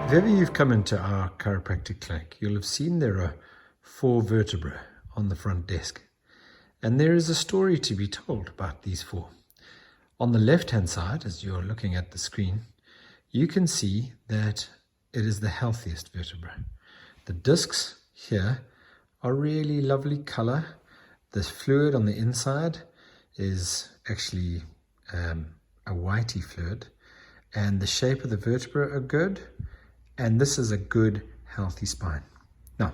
If ever you've come into our chiropractic clinic, you'll have seen there are 4 vertebrae on the front desk. And there is a story to be told about these 4. On the left-hand side, as you're looking at the screen, you can see that it is the healthiest vertebra. The discs here are really lovely color. The fluid on the inside is actually a whitey fluid, and the shape of the vertebra are good, and this is a good healthy spine. Now,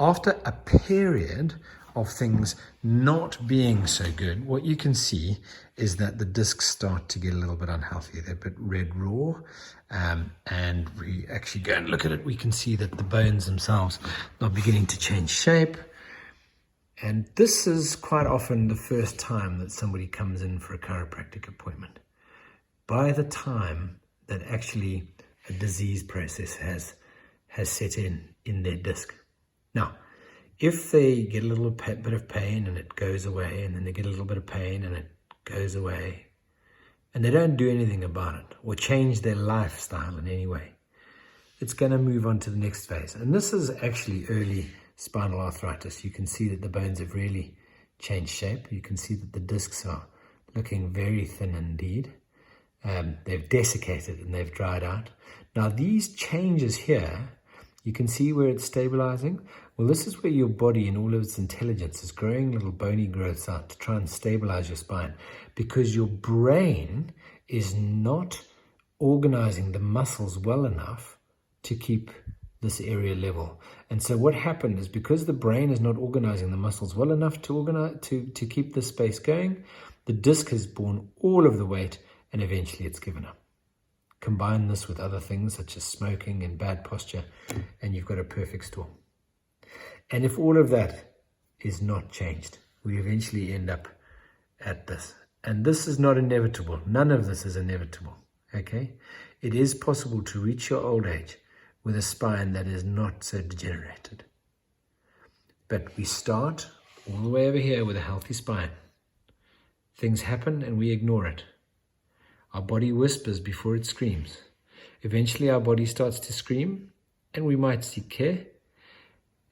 after a period of things not being so good, what you can see is that the discs start to get a little bit unhealthy. They're a bit red raw, and we actually go and look at it, we can see that the bones themselves are beginning to change shape. And this is quite often the first time that somebody comes in for a chiropractic appointment. By the time that actually a disease process has set in their disc. Now, if they get a little bit of pain and it goes away, and then they get a little bit of pain and it goes away, and they don't do anything about it or change their lifestyle in any way, it's going to move on to the next phase. And this is actually early spinal arthritis. You can see that the bones have really changed shape. You can see that the discs are looking very thin indeed. They've desiccated and they've dried out. Now these changes here, you can see where it's stabilizing. Well, this is where your body in all of its intelligence is growing little bony growths out to try and stabilize your spine, because your brain is not organizing the muscles well enough to keep this area level. And so what happened is, because the brain is not organizing the muscles well enough to keep the space going, the disc has borne all of the weight, and eventually it's given up. Combine this with other things such as smoking and bad posture, and you've got a perfect storm. And if all of that is not changed, we eventually end up at this. And this is not inevitable. None of this is inevitable. Okay? It is possible to reach your old age with a spine that is not so degenerated. But we start all the way over here with a healthy spine. Things happen and we ignore it. Our body whispers before it screams. Eventually our body starts to scream, and we might seek care.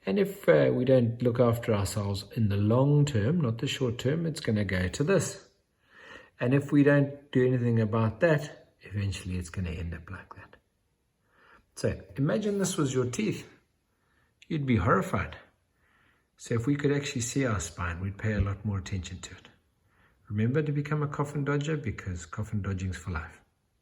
And if we don't look after ourselves in the long term, not the short term, it's going to go to this. And if we don't do anything about that, eventually it's going to end up like that. So imagine this was your teeth. You'd be horrified. So if we could actually see our spine, we'd pay a lot more attention to it. Remember to become a coffin dodger, because coffin dodging's for life.